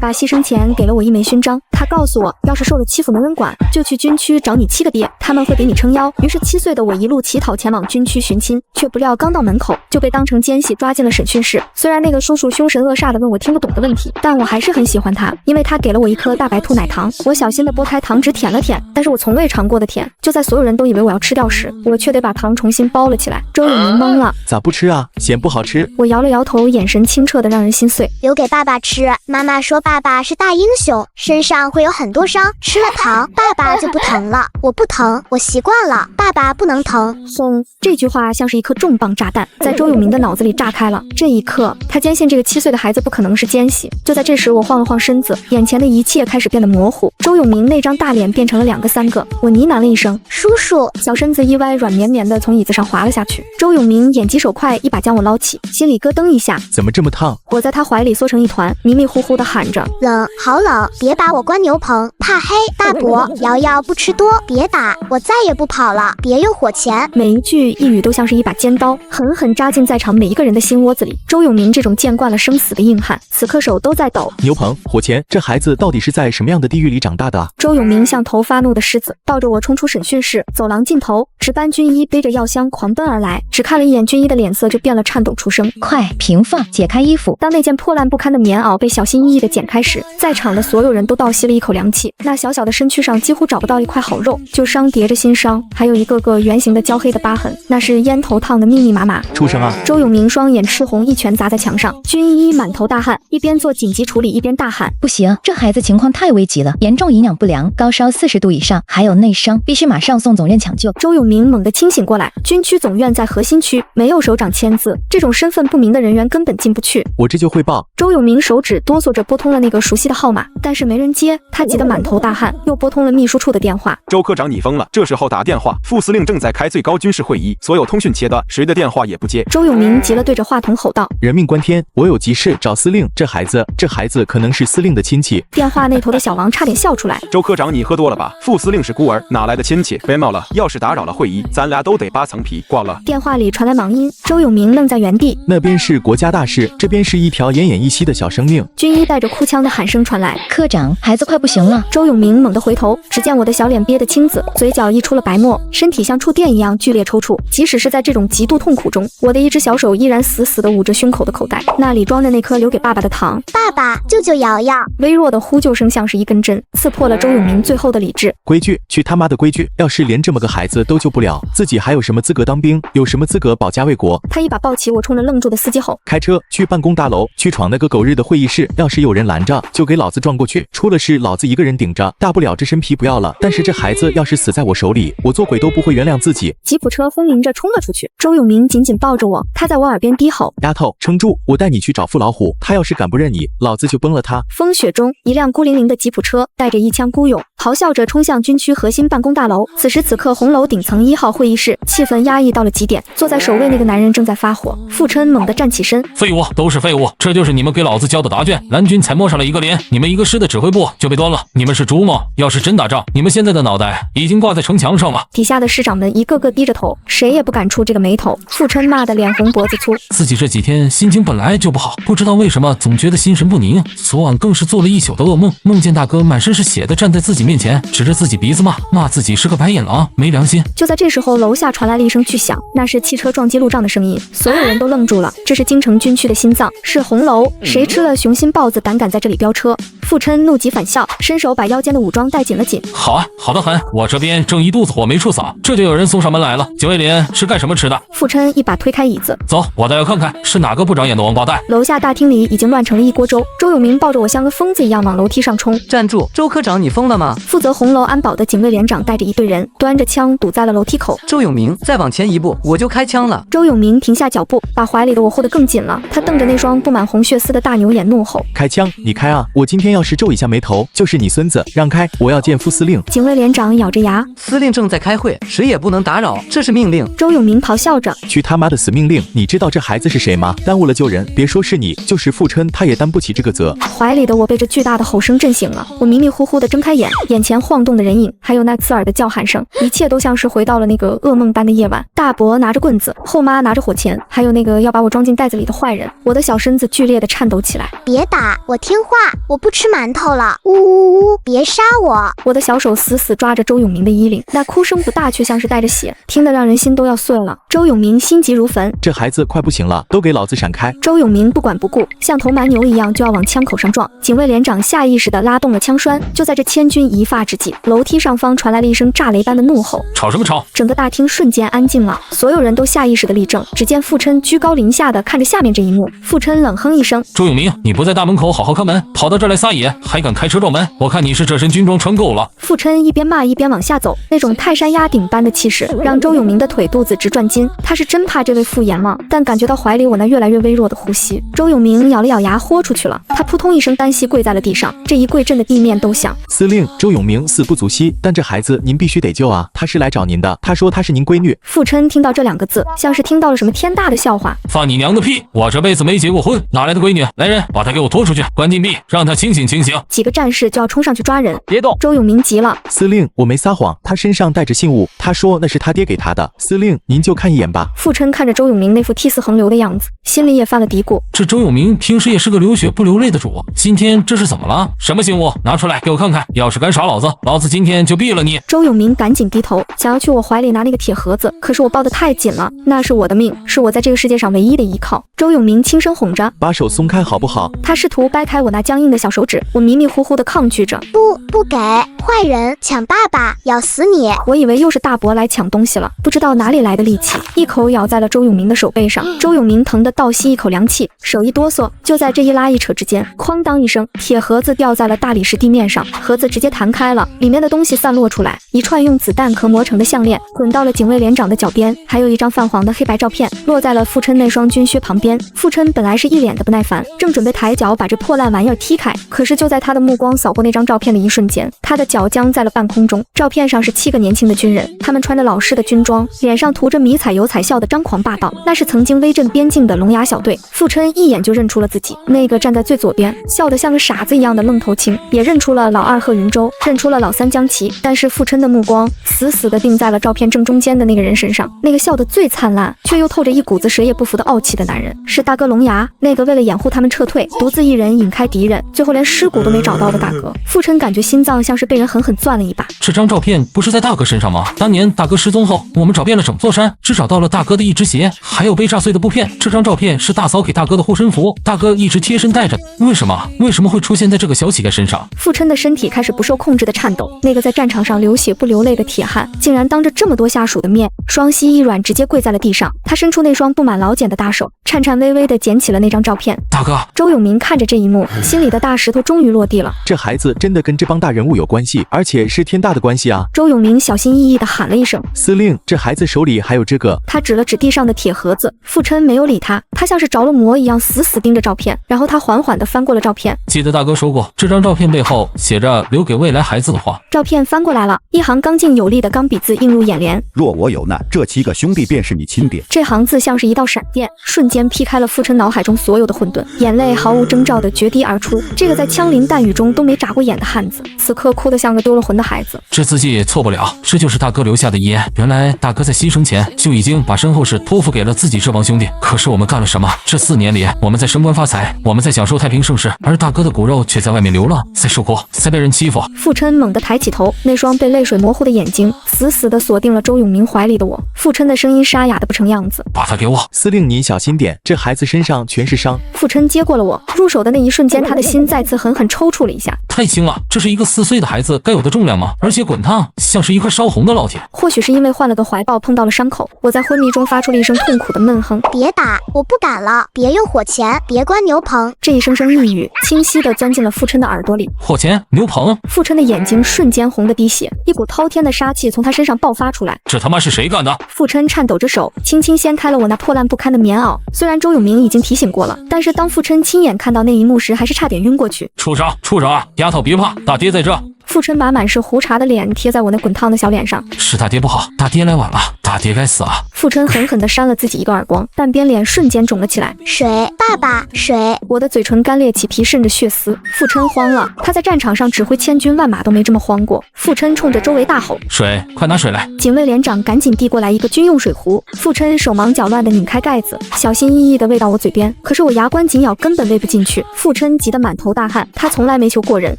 爸牺牲前给了我一枚勋章，他告诉我，要是受了欺负没人管，就去军区找你7个爹，他们会给你撑腰。于是7岁的我一路乞讨前往军区寻亲，却不料刚到门口就被当成奸细抓进了审讯室。虽然那个叔叔凶神恶煞的问我听不懂的问题，但我还是很喜欢他，因为他给了我一颗大白兔奶糖。我小心地剥开糖纸舔了舔，但是我从未尝过的甜。就在所有人都以为我要吃掉时，我却得把糖重新包了起来。周永明懵了，咋不吃啊？嫌不好吃？我摇了摇头，眼神清澈的让人心碎。留给爸爸吃，妈妈说爸爸是大英雄，身上会有很多伤，吃了糖爸爸就不疼了。我不疼，我习惯了，爸爸不能疼。轰！这句话像是一颗重磅炸弹，在周永明的脑子里炸开了。这一刻，他坚信这个7岁的孩子不可能是奸细。就在这时，我晃了晃身子，眼前的一切开始变得模糊。周永明那张大脸变成了2个3个，我呢喃了一声叔叔，小身子一歪，软绵绵的从椅子上滑了下去。周永明眼疾手快，一把将我捞起，心里咯噔一下，怎么这么烫？我在他怀里缩成一团，迷迷糊糊的喊着冷，好冷，别把我关牛棚，怕黑。大伯，瑶瑶不吃多，别打，我再也不跑了，别用火钳。每一句一语都像是一把尖刀，狠狠扎进在场每一个人的心窝子里。周永明这种见惯了生死的硬汉，此刻手都在抖。牛棚、火钳，这孩子到底是在什么样的地狱里长大的？周永明像头发怒的狮子，抱着我冲出审讯室。走廊尽头，值班军医背着药箱狂奔而来，只看了一眼军医的脸色就变了，颤抖出声：快平放，解开衣服。当那件破烂不堪的棉袄被小心翼翼地剪开时，在场的所有人都倒吸了一口凉气。那小小的身躯上几乎找不到一块好肉，旧伤叠着新伤，还有一个个圆形的焦黑的疤痕，那是烟头烫的密密麻麻。畜生啊！周永明双眼赤红，一拳砸在墙上。军医满头大汗，一边做紧急处理一边大喊：不行，这孩子情况太危急了，严重营养不良，高烧40度以上，还有内伤，必须马上送总院抢救。周永明猛地清醒过来，军区总院在核心区，没有首长签字，这种身份不明的人员根本进不去。我这就汇报。周永明手指哆嗦着拨通了那个熟悉的号码，但是没人接，他急得满头大汗，又拨通了秘书处的电话。周科长，你疯了！这时候打电话，副司令正在开最高军事会议，所有通讯切断，谁的电话也不接。周永明急了，对着话筒吼道：人命关天，我有急事找司令。这孩子可能是司令的亲戚。电话那头的小王差点笑出来。周科长，你喝多了吧？副司令是孤儿，哪来的亲戚？别闹了，要是打扰了会议，咱俩都得扒层皮。挂了。电话里传来忙音，周永明愣在原地。那边是国家大事，这边是一条奄奄一息的小生命。军医带着哭腔的喊声传来：科长，孩子快不行了。周永明猛地回头，只见我的小脸憋得青紫，嘴角溢出了白沫，身体像触电一样剧烈抽搐。即使是在这种极度痛苦中，我的一只小手依然死死地捂着胸口的口袋，那里装着那颗留给爸爸的糖。爸爸，救救瑶瑶！微弱的呼救声像是一根针，刺破了周永明最后的理智。规矩，去他妈的规矩！要是连这么个孩子都救不了，自己还有什么资格当兵？有什么资格保家卫国？他一把抱起我，冲着愣住的司机吼：开车去办公大楼，去闯那个狗日的会议室，要是有人拦着，就给老子撞过去，出了事老子一个人顶着，大不了这身皮不要了，但是这孩子要是死在我手里，我做鬼都不会原谅自己。吉普车轰鸣着冲了出去，周永明紧紧抱着我，他在我耳边低吼：丫头，撑住，我带你去找父老虎，他要是敢不认你，老子就崩了他。风雪中，一辆孤零零的吉普车带着一腔孤勇，咆哮着冲向军区核心办公大楼。此时此刻，红楼顶层1号会议室气氛压抑到了极点，坐在首位那个男人正在发火。傅琛猛地站起身：废物，都是废物，这就是你们给老子交的答卷。蓝军才摸上了一个连，你们一个师的指挥部就被端了。你们是猪吗？要是真打仗，你们现在的脑袋已经挂在城墙上了。底下的师长们一个个低着头，谁也不敢触这个眉头。傅琛骂得脸红脖子粗，自己这几天心情本来就不好，不知道为什么总觉得心神不宁。昨晚更是做了一宿的噩梦，梦见大哥满身是血的站在自己面前，指着自己鼻子骂自己是个白眼狼，没良心。就在这时候，楼下传来了一声巨响，那是汽车撞击路障的声音，所有人都愣住了。这是京城军区的心脏，是红楼，谁吃了雄心豹子胆敢在这里飙车？傅琛怒极反笑，伸手把腰间的武装带紧了紧。好啊，好得很，我这边正一肚子火没处撒，这就有人送上门来了。警卫连是干什么吃的？傅琛一把推开椅子，走，我倒要看看是哪个不长眼的王八蛋。楼下大厅里已经乱成了一锅粥，周永明抱着我像个疯子一样往楼梯上冲。站住，周科长，你疯了吗？负责红楼安保的警卫连长带着一队人，端着枪堵在了楼梯口。周永明，再往前一步，我就开枪了。周永明停下脚步，把怀里的我护得更紧了。他瞪着那双布满红血丝的大牛眼怒吼：开枪，你开啊！我今天要是皱一下眉头，就是你孙子！让开，我要见副司令。警卫连长咬着牙：司令正在开会，谁也不能打扰，这是命令。周永明咆哮着：去他妈的死命令！你知道这孩子是谁吗？耽误了救人，别说是你，就是傅琛，他也担不起这个责。怀里的我被这巨大的吼声震醒了，我迷迷糊糊地睁开眼，眼前晃动的人影，还有那刺耳的叫喊声，一切都像是回到了那个噩梦般的夜晚。大伯拿着棍子，后妈拿着火钳，还有那个要把我装进袋子里的坏人。我的小身子剧烈地颤抖起来。别打，我听话，我不吃馒头了，呜呜呜！别杀我！我的小手死死抓着周永明的衣领，那哭声不大，却像是带着血，听得让人心都要碎了。周永明心急如焚，这孩子快不行了，都给老子闪开！周永明不管不顾，像头蛮牛一样就要往枪口上撞。警卫连长下意识地拉动了枪栓。就在这千钧一发之际，楼梯上方传来了一声炸雷般的怒吼。吵什么吵？整个大厅瞬间安静了，所有人都下意识地立正。只见傅琛居高临下的看着下面这一幕。傅琛冷哼一声：“周永明，你不在大门口好好看门，跑到这儿来撒野，还敢开车撞门？我看你是这身军装穿够了。”傅琛一边骂一边往下走，那种泰山压顶般的气势让周永明的腿肚子直转筋。他是真怕这位傅炎了，但感觉到怀里我那越来越微弱的呼吸，周永明咬了咬牙豁出去了。他扑通一声单膝跪在了地上，这一跪震的地面都响。司令，周永明死不足惜，但这孩子您必须得救啊！他是来找您的，他说他是您闺女。傅琛听到这两个字，像是听到了什么天大的笑话。放你娘的屁！我这辈子没结过婚，哪来的闺女？来人，把他给我拖出去，关禁闭，让他清醒清醒。几个战士就要冲上去抓人，别动！周永明急了，司令，我没撒谎，他身上带着信物，他说那是他爹给他的。司令，您就看一眼吧。傅琛看着周永明那副涕泗横流的样子，心里也犯了嘀咕。这周永明平时也是个流血不流泪的主，今天这是怎么了？什么信物？拿出来给我看看！要是敢耍老子，老子今天就毙了你！周永明赶紧低头，想要去我怀里拿那个铁盒子，可是我抱得太紧了，那是我的命，是我在这个世界上唯一的依靠。周永明轻声哄着，把手松开好不好？他试图掰开我那僵硬的小手指，我迷迷糊糊的抗拒着，不给！坏人抢爸爸，咬死你！我以为又是大伯来抢东西了，不知道哪里来的力气，一口咬在了周永明的手背上。周永明疼得倒吸一口凉气，手一哆嗦。就在这一拉一扯之间，哐当一声，铁盒子掉在了大理石地面上，盒子直接弹开了，里面的东西散落出来，一串用子弹壳磨成的项链滚到了警卫连长的脚边，还有一张泛黄的黑白照片落在了傅琛那双军靴旁边。傅琛本来是一脸的不耐烦，正准备抬脚把这破烂玩意儿踢开，可是就在他的目光扫过那张照片的一瞬间，他的脚僵在了半空中。照片上是7个年轻的军人，他们穿着老式的军装，脸上涂着迷彩油彩笑的张狂霸道，那是曾经威震边境的龙牙小队。傅琛一眼就认出了自己，那个站在最左边笑得像个傻子一样的愣头青，也认出了老2贺云洲，认出了老3江琪。但是傅琛的目光死死地定在了照片正中间的那个人身上，那个笑得最灿烂却又透着一股子谁也不服的傲气的男人，是大哥龙牙，那个为了掩护他们撤退，独自一人引开敌人，最后连尸骨都没找到的大哥。傅琛感觉心脏像是被人狠狠攥了一把。这张照片不是在大哥身上吗？当年大哥失踪后，我们找遍了整座山，只找到了大哥的一只鞋，还有被炸碎的布片。这张照片是大嫂给大哥的护身符，大哥一直贴身带着。为什么会出现在这个小乞丐身上？傅琛的身体开始不受控制的颤抖，那个在战场上流血不流泪的铁汉，竟然当着这么多下属的面，双膝一软，直接跪在了地上。他伸出那双布满老茧的大手，颤颤巍巍地捡起了那张照片。大哥，周永明看着这一幕，心里的大石头终于落地了。这孩子真的跟这帮大人物有关系，而且是天大的关系啊！周永明小心翼翼地喊了一声：“司令，这孩子手里还有这个。”他指了指地上的铁盒子。傅琛没有理他，他像是着了魔一样死死盯着照片，然后他缓缓地翻过了照片。记得大哥说过，这张照片背后写着留给未来孩子的话。照片翻过来了，一行刚劲有力的钢笔字映入眼帘：若我有难，这7个兄弟便是你亲爹。这行字像是一道闪电，瞬间劈开了傅琛脑海中所有的混沌，眼泪毫无征兆地决堤而出。这个在枪林弹雨中都没眨过眼的汉子，此刻哭得像个丢了魂的孩子。这字迹错不了，这就是大哥留下的遗言。原来大哥在牺牲前就已经把身后事托付给了自己这帮兄弟。可是我们干了什么？这4年里，我们在升官发财，我们在享受太平盛世，而大哥的骨肉却在外面流浪，在受苦，在被人欺负。傅琛猛地抬起头，那双被泪水模糊的眼睛死死地锁定了周永明怀里的我。傅琛的声音沙哑得不成样子：“把他给我。”司令您小心点，这孩子身上全是伤。傅琛接过了我，入手的那一瞬间，他的心再次狠狠抽搐了一下。太轻了，这是一个4岁的孩子该有的重量吗？而且滚烫，像是一块烧红的烙铁。或许是因为换了个怀抱碰到了伤口，我在昏迷中发出了一声痛苦的闷哼。别打，我不敢了，别用火钳，别关牛棚。这一声声呓语清晰地钻进了傅琛的耳朵里。火钳，牛棚。傅琛的眼睛瞬间红得滴血，一股滔天的杀气从他身上爆发出来。这他妈是谁干的？傅琛颤抖着手，轻轻掀开了我那破烂不堪的棉袄。虽然周永明已经提醒过了，但是当傅琛亲眼看到那一幕时，还是差点晕过去。畜生啊，丫头别怕，大爹在这。傅琛把满是胡茬的脸贴在我那滚烫的小脸上。是大爹不好，大爹来晚了，大爹该死啊！傅琛狠狠地扇了自己一个耳光，半边脸瞬间肿了起来。水，爸爸，水！我的嘴唇干裂起皮，渗着血丝。傅琛慌了，他在战场上指挥千军万马都没这么慌过。傅琛冲着周围大吼：“水，快拿水来！”警卫连长赶紧递过来一个军用水壶。傅琛手忙脚乱地拧开盖子，小心翼翼地喂到我嘴边，可是我牙关紧咬，根本喂不进去。傅琛急得满头大汗，他从来没求过人，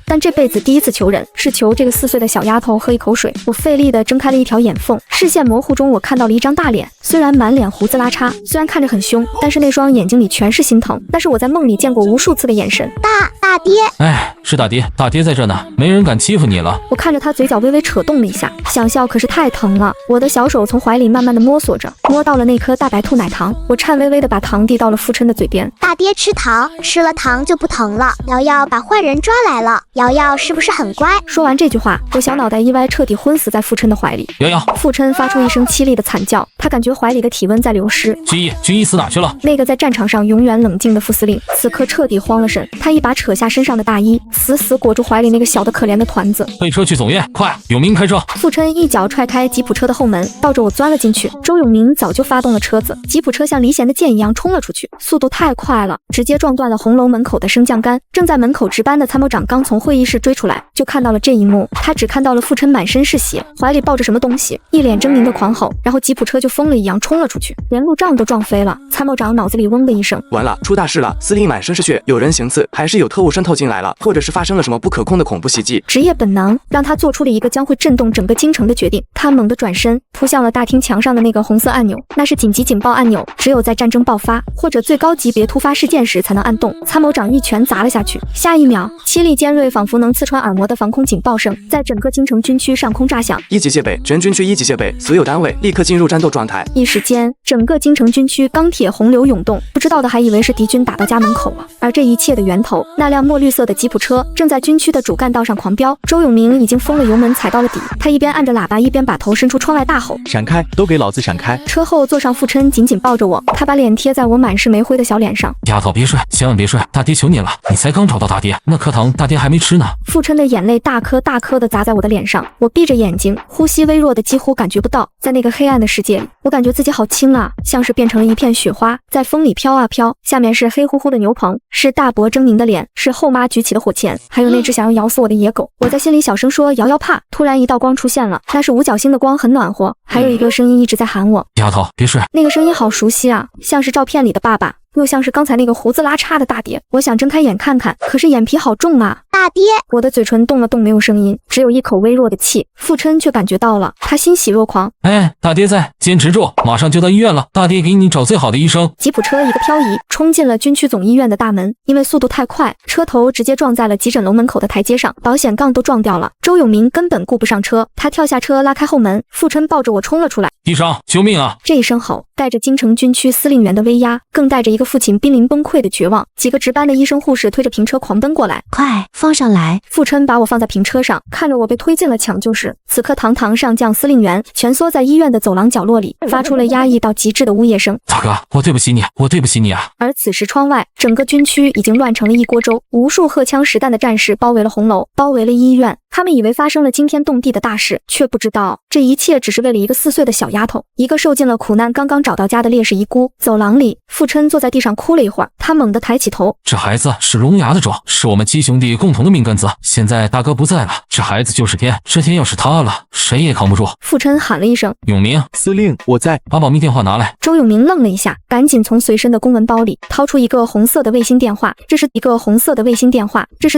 但这辈子第一次求人，是求这个4岁的小丫头喝一口水。我费力地睁开了一条眼缝，视线模糊中我看到了一张大脸，虽然满脸胡子拉碴，虽然看着很凶，但是那双眼睛里全是心疼，那是我在梦里见过无数次的眼神。大爹，哎，是大爹，大爹在这呢，没人敢欺负你了。我看着他嘴角微微扯动了一下，想笑可是太疼了。我的小手从怀里慢慢的摸索着，摸到了那颗大白兔奶糖，我颤巍巍的把糖递到了傅琛的嘴边。大爹吃糖，吃了糖就不疼了。瑶瑶把坏人抓来了，瑶瑶是不是很乖？说完这句话，我小脑袋一歪，彻底昏死在傅琛的怀里。瑶瑶，傅琛发出一声凄厉的惨叫，他感觉怀里的体温在流失。军医死哪去了？那个在战场上永远冷静的副司令，此刻彻底慌了神，他一把扯下身上的大衣，死死裹住怀里那个小的可怜的团子。备车去总院，快！永明开车。傅琛一脚踹开吉普车的后门，抱着我钻了进去。周永明早就发动了车子，吉普车像离弦的箭一样冲了出去，速度太快了，直接撞断了红楼门口的升降杆。正在门口值班的参谋长刚从会议室追出来，就看到了这一幕。他只看到了傅琛满身是血，怀里抱着什么东西，一脸狰狞的狂吼，然后吉普车就疯了一样冲了出去，连路障都撞飞了。参谋长脑子里嗡的一声，完了，出大事了！司令满身是血，有人行刺，还是有特务渗透进来了，或者是发生了什么不可控的恐怖袭击。职业本能让他做出了一个将会震动整个京城的决定。他猛地转身，扑向了大厅墙上的那个红色按钮，那是紧急警报按钮，只有在战争爆发或者最高级别突发事件时才能按动。参谋长一拳砸了下去，下一秒，凄厉尖锐，仿佛能刺穿耳膜的防空警报声在整个京城军区上空炸响。一级戒备，全军区一级戒备，所有单位立刻进入战斗状态。一时间，整个京城军区钢铁洪流涌动，不知道的还以为是敌军打到家门口了。而这一切的源头，那辆墨绿色的吉普车正在军区的主干道上狂飙。周永明已经封了油门，踩到了底，他一边按着喇叭，一边把头伸出窗外大吼：“闪开，都给老子闪开！”车后坐上傅琛，紧紧抱着我，他把脸贴在我满是煤灰的小脸上。丫头别睡，千万别睡，大爹求你了，你才刚找到大爹，那颗糖大爹还没吃呢。傅琛的眼泪大颗大颗的砸在我的脸上，我闭着眼睛，呼吸微弱的几乎感觉不到。在那个黑暗的世界里，我感觉自己好轻啊，像是变成了一片雪花，在风里飘啊飘。下面是黑乎乎的牛棚，是大伯狰狞的脸，是后妈举起的火钳，还有那只想要咬死我的野狗。我在心里小声说：“瑶瑶怕。”突然一道光出现了，那是五角星的光，很暖和。还有一个声音一直在喊我：“丫头别睡。”那个声音好熟悉啊，像是照片里的爸爸，又像是刚才那个胡子拉碴的大爹。我想睁开眼看看，可是眼皮好重啊。大爹，我的嘴唇动了动，没有声音，只有一口微弱的气。傅琛却感觉到了，他欣喜若狂。哎，大爹在，坚持住，马上就到医院了，大爹给你找最好的医生。吉普车一个漂移，冲进了军区总医院的大门，因为速度太快，车头直接撞在了急诊楼门口的台阶上，保险杠都撞掉了。周永明根本顾不上车，他跳下车拉开后门，傅琛抱着我冲了出来。医生，救命啊！这一声吼带着京城军区司令员的威压，更带着一个父亲濒临崩溃的绝望。几个值班的医生护士推着平车狂奔过来，快放上来！傅琛把我放在平车上，看着我被推进了抢救室。此刻堂堂上将司令员蜷缩在医院的走廊角落里，发出了压抑到极致的呜咽声。大哥，我对不起你，我对不起你啊！而此时窗外，整个军区已经乱成了一锅粥，无数荷枪实弹的战士包围了红楼，包围了医院。他们以为发生了惊天动地的大事，却不知道这一切只是为了一个4岁的小丫头，一个受尽了苦难刚刚找到家的烈士遗孤。走廊里，傅琛坐在地上哭了一会儿，他猛地抬起头，这孩子是龙牙的种，是我们七兄弟共同的命根子。现在大哥不在了，这孩子就是天，这天要是塌了，谁也扛不住。傅琛喊了一声：“永明，司令，我在。”把保密电话拿来。周永明愣了一下，赶紧从随身的公文包里掏出一个红色的卫星电话，这是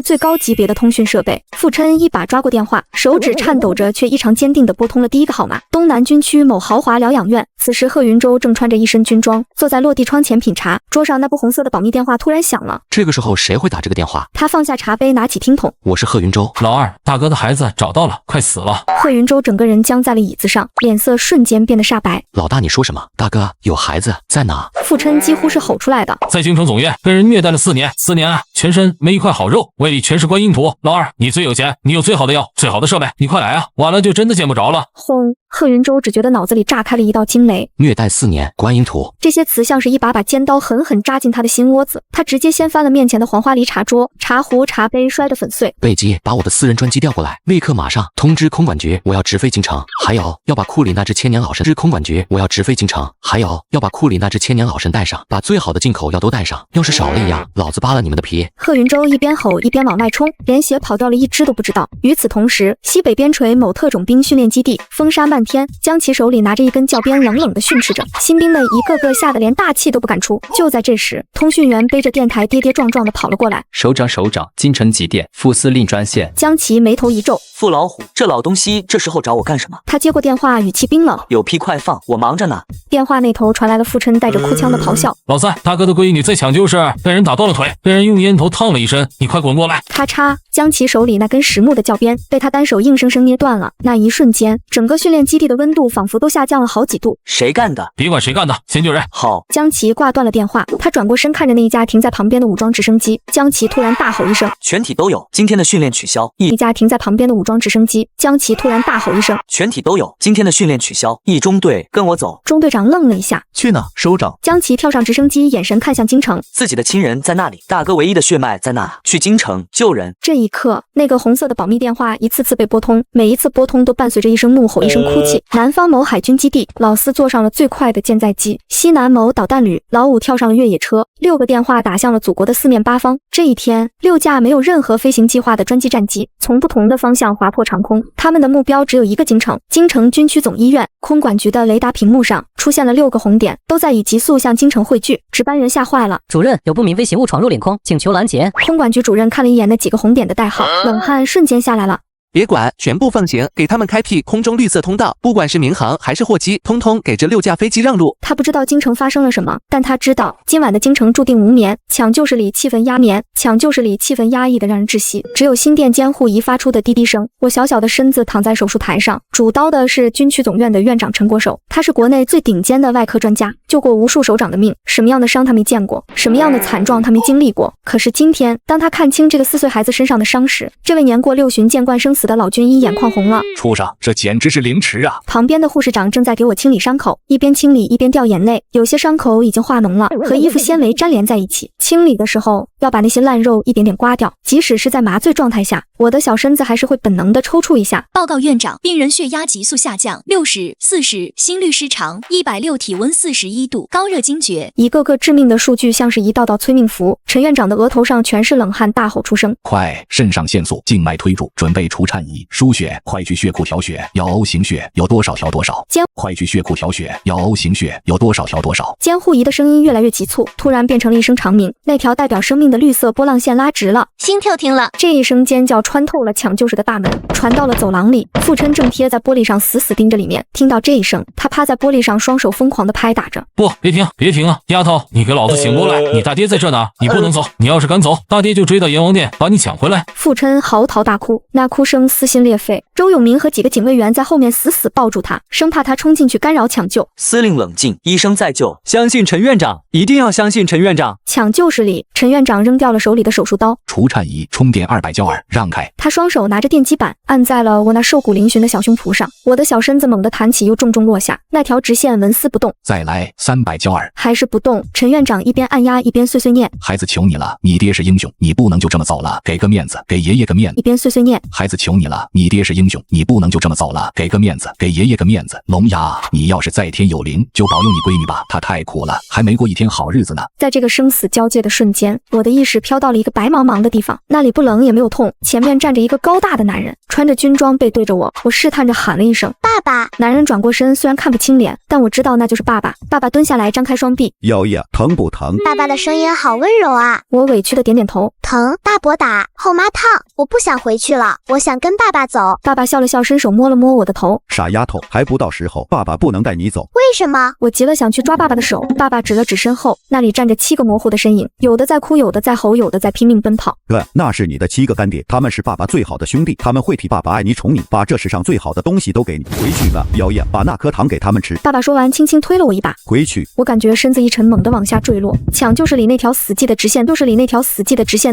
最高级别的通讯设备。傅琛一把抓过电话，手指颤抖着却异常坚定地拨通了第一个号码：东南军区某豪华疗养院。此时贺云洲正穿着一身军装，坐在落地窗前品茶，桌上那部红色的保密电话突然响了。这个时候谁会打这个电话？他放下茶杯，拿起听筒：“我是贺云洲。老二，大哥的孩子找到了，快死了。”贺云洲整个人僵在了椅子上，脸色瞬间变得煞白。老大，你说什么？大哥有孩子在哪？傅琛几乎是吼出来的：“在京城总院被人虐待了4年，4年啊，全身没一块好肉，胃里全是观音土。老二，你最有钱，你有最好的药，最好的设备，你快来啊！晚了就真的见不着了。”轰！贺云舟只觉得脑子里炸开了一道惊雷，虐待4年，观音图。这些词像是一把把尖刀狠狠扎进他的心窝子，他直接掀翻了面前的黄花梨茶桌，茶壶茶杯摔得粉碎。贝基，把我的私人专机调过来，立刻马上通知空管局，我要直飞京城。还有，要把库里那只千年老神，空管局，我要直飞京城。还有，要把库里那只千年老神带上，把最好的进口药都带上，要是少了一样，老子扒了你们的皮。贺云舟一边吼一边往外冲，连血跑掉了一只都不知道。与此同时，西北边陲某特种兵训练基地，风沙漫天，江奇手里拿着一根教鞭，冷冷地训斥着。新兵们一个个吓得连大气都不敢出。就在这时，通讯员背着电台跌跌撞撞地跑了过来。首长，京城急电，副司令专线。江奇眉头一皱，傅老虎，这老东西这时候找我干什么？他接过电话，语气冰冷，有屁快放，我忙着呢。电话那头传来了傅琛带着哭腔的咆哮：老三，大哥的闺女在抢救室被人打断了腿，被人用烟头烫了一身，你快滚过来！咔嚓，江奇手里那根实木的教鞭被他单手硬生生捏断了。那一瞬间，整个训练基地的温度仿佛都下降了好几度。谁干的？别管谁干的，先救人。好。江奇挂断了电话，他转过身看着那一架停在旁边的武装直升机。江奇突然大吼一声：全体都有，今天的训练取消。一架停在旁边的武装直升机。江奇突然大吼一声：全体都有，今天的训练取消。一中队跟我走。中队长愣了一下：去哪？首长。江奇跳上直升机，眼神看向京城。自己的亲人在那里，大哥唯一的血脉在那，去京城救人。这一刻，那个红色的保密电话一次次被拨通，每一次拨通都伴随着一声怒吼，一声哭泣。南方某海军基地，老四坐上了最快的舰载机；西南某导弹旅，老五跳上了越野车。6个电话打向了祖国的四面八方。这一天，6架没有任何飞行计划的专机战机从不同的方向划破长空，他们的目标只有一个京城。京城军区总医院空管局的雷达屏幕上出现了6个红点，都在以急速向京城汇聚。值班员吓坏了：主任，有不明飞行物闯入领空，请求拦截。空管局主任看了一眼那几个红点的代号，冷汗瞬间下来了。别管，全部放行，给他们开辟空中绿色通道，不管是民航还是货机，通通给这6架飞机让路。他不知道京城发生了什么，但他知道今晚的京城注定无眠。抢救室里气氛压绵，抢救室里气氛压抑的让人窒息，只有心电监护仪发出的滴滴声。我小小的身子躺在手术台上，主刀的是军区总院的院长陈国守，他是国内最顶尖的外科专家，救过无数首长的命，什么样的伤他没见过，什么样的惨状他没经历过。可是今天，当他看清这个4岁孩子身上的伤时，这位年过6旬见惯生死的老军医眼眶红了。畜生，这简直是凌迟啊！旁边的护士长正在给我清理伤口，一边清理一边掉眼泪，有些伤口已经化脓了，和衣服纤维粘连在一起。清理的时候要把那些烂肉一点点刮掉，即使是在麻醉状态下，我的小身子还是会本能的抽搐一下。报告院长，病人血压急速下降，60、40，心律失常，160，体温41度，高热惊厥。一个个致命的数据像是一道道催命符，陈院长的额头上全是冷汗，大吼出声：快！肾上腺素，静脉推注，准备除颤仪，输血，快去血库调血，要 O 型血，有多少调多少。快去血库调血，要 O 型血，有多少调多少。监护仪的声音越来越急促，突然变成了一声长鸣，那条代表生命的绿色波浪线拉直了，心跳停了。这一声尖叫穿透了抢救室的大门，传到了走廊里。傅琛正贴在玻璃上死死盯着里面，听到这一声，他趴在玻璃上，双手疯狂地拍打着。不，别停啊！丫头，你给老子醒过来！你大爹在这呢，你不能走！你要是敢走，大爹就追到阎王殿把你抢回来！傅琛嚎啕大哭，那哭声撕心裂肺。周永明和几个警卫员在后面死死抱住他，生怕他冲进去干扰抢救。司令冷静，医生在救，相信陈院长，一定要相信陈院长。抢救室里，陈院长扔掉了手里的手术刀，除颤仪，充电200焦耳，让开。他双手拿着电击板按在了我那瘦骨嶙峋的小胸脯上，我的小身子猛地弹起，又重重落下，那条直线纹丝不动。再来300焦耳，还是不动。陈院长一边按压一边碎碎念：孩子求你了，你爹是英雄，你不能就这么走了，给个面子，给爷爷个面子。一边碎碎念：孩子求你了，你爹是英雄，你不能就这么走了，给个面子，给爷爷个面子。龙牙，你要是在天有灵，就保佑你闺女吧，她太苦了，还没过一天好日子呢。在这个生死交界的瞬间，我的意识飘到了一个白茫茫的地方，那里不冷也没有痛，前面站着一个高大的男人，穿着军装背对着我，我试探着喊了一声爸爸。男人转过身，虽然看不清脸，但我知道那就是爸爸。爸爸蹲下来，张开双臂。妖夜，疼不疼？爸爸的声音好温柔啊。我委屈的点点头。疼，大伯打，后妈烫，我不想回去了，我想跟爸爸走。爸爸笑了笑，伸手摸了摸我的头。傻丫头，还不到时候，爸爸不能带你走。为什么？我急了，想去抓爸爸的手。爸爸指了指身后，那里站着7个模糊的身影，有的在哭，有的在吼，有的在拼命奔跑。那是你的7个干爹，他们是爸爸最好的兄弟，他们会替爸爸爱你宠你，把这世上最好的东西都给你。回去吧，妖夜，把那颗糖给他们吃。爸爸说完，轻轻推了我一把。回去。我感觉身子一沉，猛地往下坠落。抢救室里那条死寂的直线，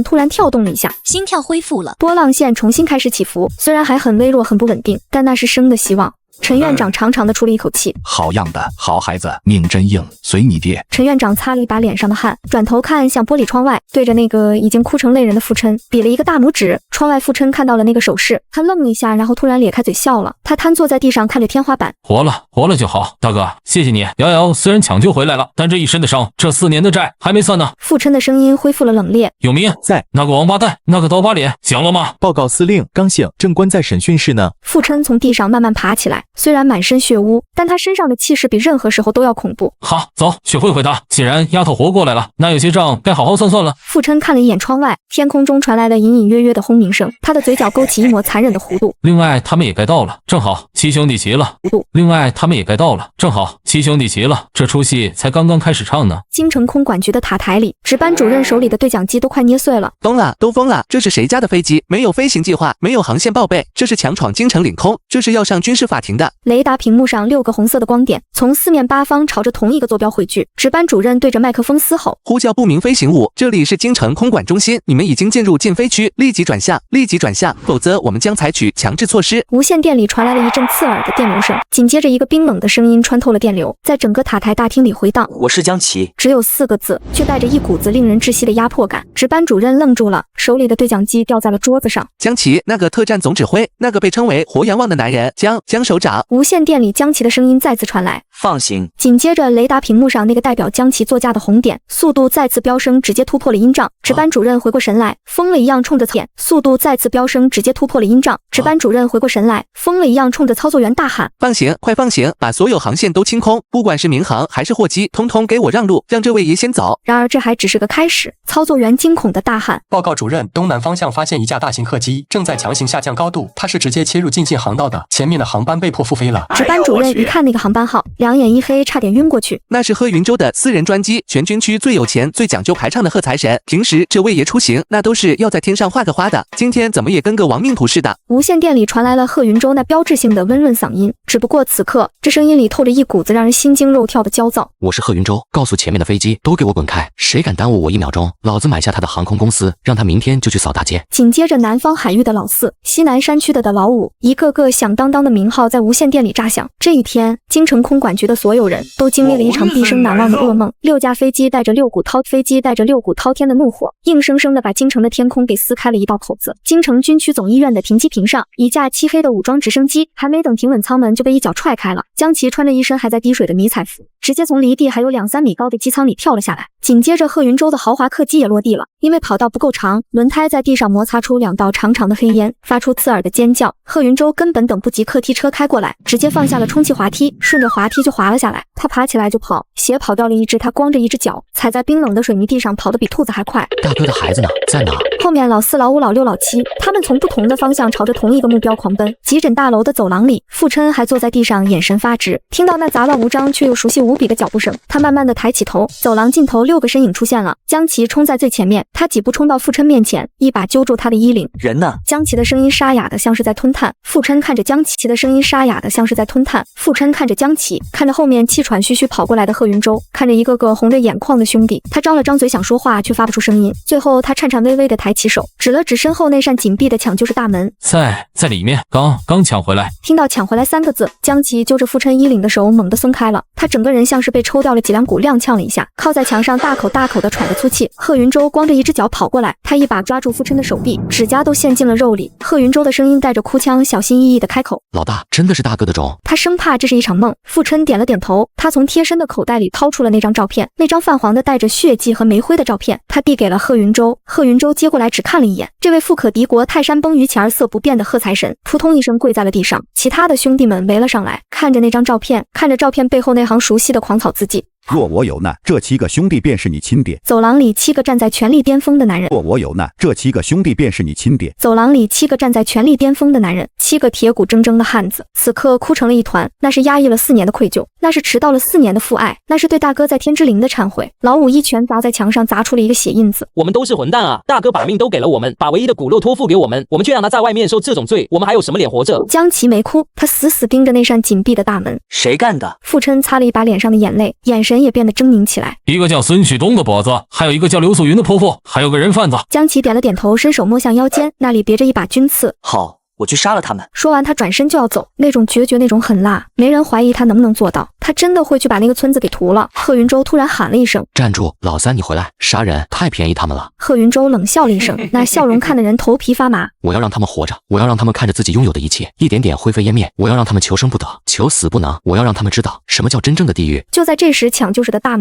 突然跳动了一下，心跳恢复了，波浪线重新开始起伏，虽然还很微弱，很不稳定，但那是生的希望。陈院长长长的出了一口气，好样的，好孩子，命真硬，随你爹。陈院长擦了一把脸上的汗，转头看向玻璃窗外，对着那个已经哭成泪人的父琛比了一个大拇指。窗外父琛看到了那个手势，他愣了一下，然后突然咧开嘴笑了。他瘫坐在地上看着天花板，活了就好，大哥，谢谢你。瑶瑶虽然抢救回来了，但这一身的伤，这4年的债还没算呢。父琛的声音恢复了冷冽。永民在，那个王八蛋，那个刀疤脸，醒了吗？报告司令，刚醒，正关在审讯室呢。父琛从地上慢慢爬起来，虽然满身血污，但他身上的气势比任何时候都要恐怖。好，走去会会他。既然丫头活过来了，那有些账该好好算算了。父琛看了一眼窗外，天空中传来了隐隐约约的轰鸣声，他的嘴角勾起一抹残忍的弧度。另外他们也该到了，正好7兄弟齐了。另外他们也该到了，正好7兄弟齐了。这出戏才刚刚开始唱呢。京城空管局的塔台里，值班主任手里的对讲机都快捏碎了。疯了，都疯了！这是谁家的飞机？没有飞行计划，没有航线报备，这是强闯京城领空，这是要上军事法庭的。雷达屏幕上6个红色的光点从4面8方朝着同一个坐标汇聚。值班主任对着麦克风嘶吼：呼叫不明飞行物，这里是京城空管中心，你们已经进入禁飞区，立即转向，立即转向，否则我们将采取强制措施。无线电里传来了一阵刺耳的电流声，紧接着一个冰冷的声音穿透了电流，在整个塔台大厅里回荡。我是江奇。只有4个字，却带着一股子令人窒息的压迫感。值班主任愣住了，手里的对讲机掉在了桌子上。江奇，那个特战总指挥，那个被称为活阎王的男人，江首长。无线电里江奇的声音再次传来。放行。紧接着雷达屏幕上那个代表江奇座驾的红点速度再次飙升，直接突破了音障。值班主任回过神来，疯了一样冲着点速度再次飙升，直接突破了音障。值班主任回过神来，疯了一样冲着操作员大喊：放行，快放行，把所有航线都清空，不管是民航还是货机，通通给我让路，让这位爷先走。然而这还只是个开始，操作员惊恐的大喊：报告主任，东南方向发现一架大型客机，正在强行下降高度，它是直接切入进近航道的，前面的航班被迫复飞了。值班主任一看那个航班号，两眼一黑，差点晕过去。那是贺云州的私人专机，全军区最有钱最讲究排场的贺财神，平时这位爷出行那都是要在天上画个花的，今天怎么也跟个亡命徒似的。无线电里传来了贺云州那标志性的温润嗓音，只不过此刻这声音里透着一股子让人心惊肉跳的焦躁。我是贺云州，告诉前面的飞机都给我滚开，谁敢耽误我1秒钟，老子买下他的航空公司，让他明天就去扫大街。紧接着南方海域的老4，西南山区的老5，一个个响当当的名号在无线电里炸响。这一天，京城空管局的所有人都经历了一场毕生难忘的噩梦。6架飞机带着6股滔天的怒火，硬生生的把京城的天空给撕开了一道口子。京城军区总医院的停机坪上，一架漆黑的武装直升机还没等停稳舱门就被一脚踹开了。江奇穿着一身还在滴水的迷彩服，直接从离地还有2-3米高的机舱里跳了下来。紧接着贺云州的豪华客机也落地了，因为跑道不够长，轮胎在地上摩擦出2道长长的黑烟，发出刺耳的尖叫。贺云州根本等不及客梯车开过来，直接放下了充气滑梯，顺着滑梯就滑了下来。他爬起来就跑，鞋跑掉了一只，他光着一只脚踩在冰冷的水泥地上，跑得比兔子还快。大哥的孩子呢？在哪？后面老4、老5、老6、老7，他们从不同的方向朝着同一个目标狂奔。急诊大楼的走廊里，父琛还坐在地上，眼神发直，听到那杂乱无章却又熟悉无比的脚步声，他慢慢的抬起头，走廊尽头6个身影出现了。江奇冲在最前面，他几步冲到父琛面前，一把揪住他的衣领。人呢？江奇的声音沙哑的像是在吞炭。父琛看着江奇的声音沙哑的像是在吞炭。父琛看着江奇，看着后面气喘吁吁跑过来的贺云州，看着一个个红着眼眶的兄弟，他张了张嘴想说话，却发不出声音。最后他颤颤巍巍的抬起手，指了指身后那扇紧闭的抢救室大门，在里面，刚抢回来。听到抢回来3个字，江奇揪着父琛衣领的手猛地松开了，他整个人像是被抽掉了脊梁骨，踉跄了一下，靠在墙上大口大口的喘着粗气。贺云州光着一只脚跑过来，他一把抓住父琛的手臂，指甲都陷进了肉里。贺云州的声音带着哭腔，小心翼翼的开口：老大，真的是大哥的种。他生怕这是一场梦。父琛点了点头，他从贴身的口袋里掏出了那张照片，那张泛黄的带着血迹和煤灰的照片，他递给了贺云州。贺云州接过来只看了一眼，这位富可敌国、泰山崩于前而色不变的贺财神扑通一声跪在了地上。其他的兄弟们围了上来，看着那张照片，看着照片背后那行熟悉的狂草字迹。若我有难，这7个兄弟便是你亲爹。走廊里7个站在权力巅峰的男人。若我有难，这7个兄弟便是你亲爹。走廊里7个站在权力巅峰的男人，7个铁骨铮铮的汉子，此刻哭成了一团。那是压抑了4年的愧疚，那是迟到了4年的父爱，那是对大哥在天之灵的忏悔。老5一拳砸在墙上，砸出了一个血印子。我们都是混蛋啊！大哥把命都给了我们，把唯一的骨肉托付给我们，我们却让他在外面受这种罪，我们还有什么脸活着？江奇没哭，他死死盯着那扇紧闭的大门。谁干的？父琛擦了一把脸上的眼泪，眼神也变得狰狞起来。一个叫孙旭东的脖子，还有一个叫刘素云的婆婆，还有个人贩子。江奇点了点头，伸手摸向腰间，那里别着一把军刺。好，我去杀了他们。说完，他转身就要走，那种决绝，那种狠辣，没人怀疑他能不能做到。他真的会去把那个村子给屠了。贺云舟突然喊了一声：“站住！老三，你回来！杀人太便宜他们了。”贺云舟冷笑了一声，那笑容看得人头皮发麻。我要让他们活着，我要让他们看着自己拥有的一切一点点灰飞烟灭，我要让他们求生不得，求死不能，我要让他们知道什么叫真正的地狱。就在这时，抢救室的大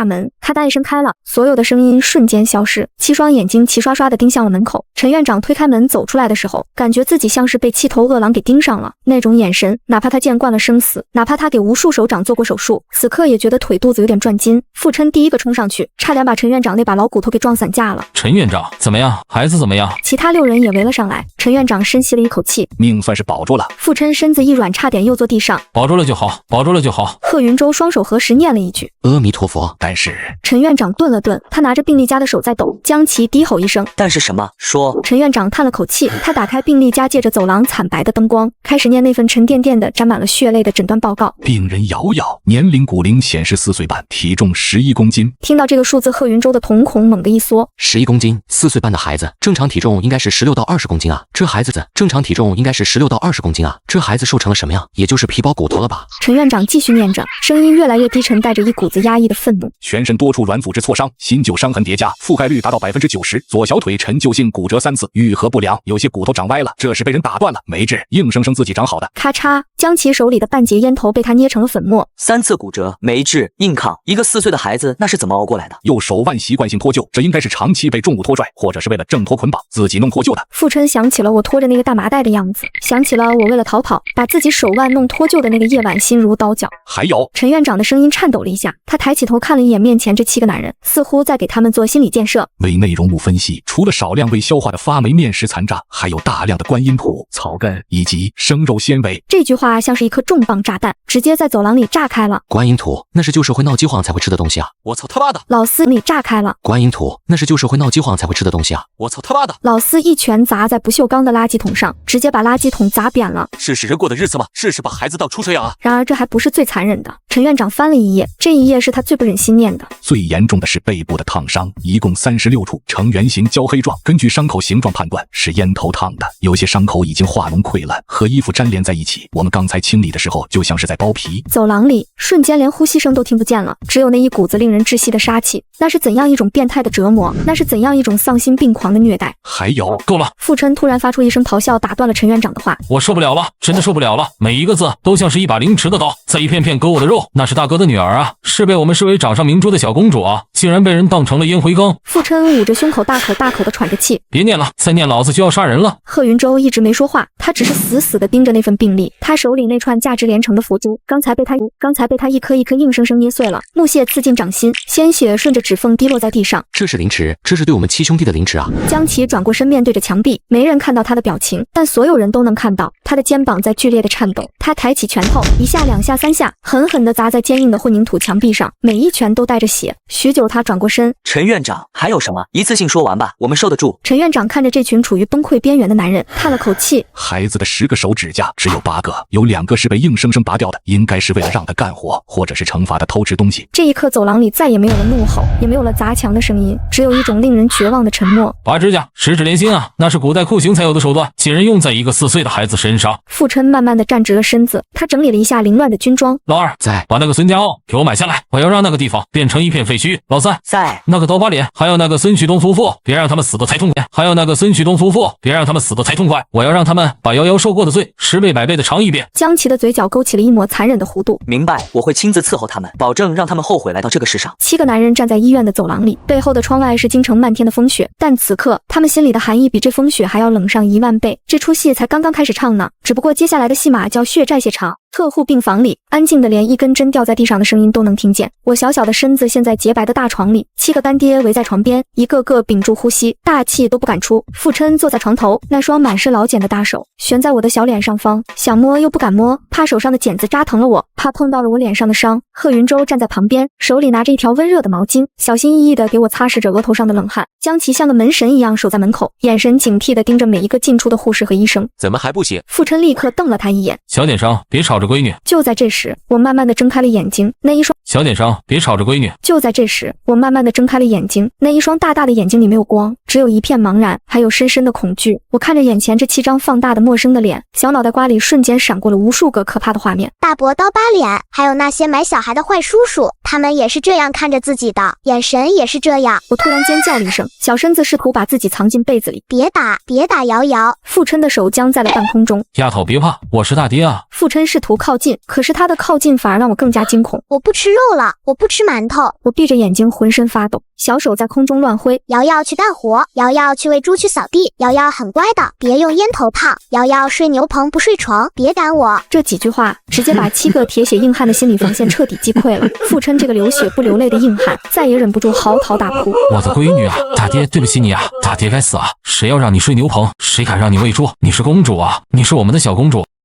门咔嗒一声开了，所有的声音瞬间消失，7双眼睛齐刷刷地盯向了门口。陈院长推开门走出来的时候，感觉自己像是被7头饿狼给盯上了，那种眼神，哪怕他见惯了生死，哪怕他给无数首长做过手术，此刻也觉得腿肚子有点转筋。傅琛第一个冲上去，差点把陈院长那把老骨头给撞散架了。陈院长怎么样？孩子怎么样？其他6人也围了上来。陈院长深吸了一口气，命算是保住了。傅琛身子一软，差点又坐地上。保住了就好，保住了就好。贺云舟双手合十念了一句阿弥陀佛。但是陈院长顿了顿，他拿着病历夹的手在抖。江琪低吼一声：“但是什么？说。”陈院长叹了口气，他打开病历夹，借着走廊惨白的灯光，开始念那份沉甸甸的、沾满了血泪的诊断报告。病人瑶瑶，年龄骨龄显示4岁半，体重11公斤。听到这个数字，贺云舟的瞳孔猛地一缩。11公斤，4岁半的孩子，正常体重应该是16到20公斤啊！这孩子正常体重应该是16到20公斤啊！这孩子瘦成了什么样？也就是皮包骨头了吧？陈院长继续念着，声音越来越低沉，带着一股子压抑的愤怒。全身多处软组织挫伤，新旧伤痕叠加，覆盖率达到90%。左小腿陈旧性骨折3次，愈合不良，有些骨头长歪了，这是被人打断了，没治，硬生生自己长好的。咔嚓，江琪手里的半截烟头被他捏成了粉末。3次骨折没治，硬抗，一个4岁的孩子那是怎么熬过来的？右手腕习惯性脱臼，这应该是长期被重物拖拽，或者是为了挣脱捆绑自己弄脱臼的。傅琛想起了我拖着那个大麻袋的样子，想起了我为了逃跑把自己手腕弄脱臼的那个夜晚，心如刀绞。还有，陈院长的声音颤抖了一下，他抬起头看了一眼面前这7个男人，似乎在给他们做心理建设。胃内容物分析，除了少量未消化的发霉面食残渣，还有大量的观音土、草根以及生肉纤维。这句话像是一颗重磅炸弹，直接在走廊里炸开了。观音土，那是旧社会闹饥荒才会吃的东西啊！我操他妈的！老四里炸开了。观音土，那是旧社会闹饥荒才会吃的东西啊！我操他妈的！老四一拳砸在不锈钢的垃圾桶上，直接把垃圾桶砸扁了。是人过的日子吗？是把孩子当畜生养啊！然而这还不是最残忍的。陈院长翻了一页，这一页是他最不忍心念的。最严重的是背部的烫伤，一共36处，呈圆形焦黑状。根据伤口形状判断，是烟头烫的。有些伤口已经化脓溃烂，和衣服粘连在一起。我们刚才清理的时候，就像是在剥皮。走廊里瞬间连呼吸声都听不见了，只有那一股子令人窒息的杀气。那是怎样一种变态的折磨？那是怎样一种丧心病狂的虐待？还有，够了！傅琛突然发出一声咆哮，打断了陈院长的话。我受不了了，真的受不了了！每一个字都像是一把凌迟的刀，在一片片割我的肉。那是大哥的女儿啊，是被我们视为掌上明珠的小公主啊，竟然被人当成了烟灰缸。傅琛捂着胸口，大口大口的喘着气。别念了，再念老子就要杀人了。贺云舟一直没说话，他只是死死地盯着那份病历。他手里那串价值连城的佛珠，刚才被他一颗一颗硬生生捏碎了，木屑刺进掌心，鲜血顺着指缝滴落在地上。这是凌迟，这是对我们7兄弟的凌迟啊！江琪转过身，面对着墙壁，没人看到他的表情，但所有人都能看到他的肩膀在剧烈的颤抖。他抬起拳头，1下2下3下，狠狠地砸在坚硬的混凝土墙壁上，每一拳都带着血。许久，他转过身，陈院长，还有什么？一次性说完吧，我们受得住。陈院长看着这群处于崩溃边缘的男人，叹了口气。孩子的10个手指甲只有8个，有2个是被硬生生拔掉的，应该是为了让他干活，或者是惩罚他偷吃东西。这一刻，走廊里再也没有了怒吼，也没有了砸墙的声音，只有一种令人绝望的沉默。拔指甲，10指连心啊，那是古代酷刑才有的手段，竟然用在一个4岁的孩子身上。傅琛慢慢地站直了身子，他整理了一下凌乱的军装。老二在，把那个孙家傲给我买下来，我要让那个地方变成一片废墟。老三在，那个刀疤脸，还有那个孙旭东夫妇，别让他们死得太痛快。我要让他们把瑶瑶受过的罪10倍100倍的偿一遍。江琪的嘴角勾起了一抹残忍的弧度。明白，我会亲自伺候他们，保证让他们后悔来到这个世上。 7个男人站在医院的走廊里，背后的窗外是京城漫天的风雪，但此刻他们心里的寒意比这风雪还要冷上1万倍。这出戏才刚刚开始唱呢，只不过接下来的戏码叫血债血偿。特护病房里，安静的连一根针掉在地上的声音都能听见。我小小的身子陷在洁白的大床里，7个干爹围在床边，一个个屏住呼吸，大气都不敢出。傅琛坐在床头，那双满是老茧的大手悬在我的小脸上方，想摸又不敢摸，怕手上的茧子扎疼了我，怕碰到了我脸上的伤。贺云舟站在旁边，手里拿着一条温热的毛巾，小心翼翼地给我擦拭着额头上的冷汗。江琪像个门神一样守在门口，眼神警惕地盯着每一个进出的护士和医生。怎么还不醒？傅琛立刻瞪了他一眼，小点伤，别吵着着闺女。就在这时，我慢慢的睁开了眼睛，那一双小点声，别吵着闺女。就在这时，我慢慢的睁开了眼睛，那一双大大的眼睛里没有光，只有一片茫然，还有深深的恐惧。我看着眼前这7张放大的陌生的脸，小脑袋瓜里瞬间闪过了无数个可怕的画面。大伯刀疤脸，还有那些买小孩的坏叔叔，他们也是这样看着自己的，眼神也是这样。我突然尖叫了一声，小身子试图把自己藏进被子里。别打，别打，瑶瑶！傅琛的手僵在了半空中。丫头别怕，我是大爹啊！傅琛试图靠近，可是他的靠近反而让我更加惊恐。我不吃肉了，我不吃馒头。我闭着眼睛，浑身发抖，小手在空中乱挥。瑶瑶去干活，瑶瑶去喂猪去扫地，瑶瑶很乖的，别用烟头泡。瑶瑶睡牛棚不睡床，别赶我。这几句话直接把7个铁血硬汉的心理防线彻底击溃了。傅琛这个流血不流泪的硬汉，再也忍不住嚎啕大哭。我的闺女啊，大爹对不起你啊，大爹该死啊！谁要让你睡牛棚，谁敢让你喂猪？你是公主啊，你是我们的小公主。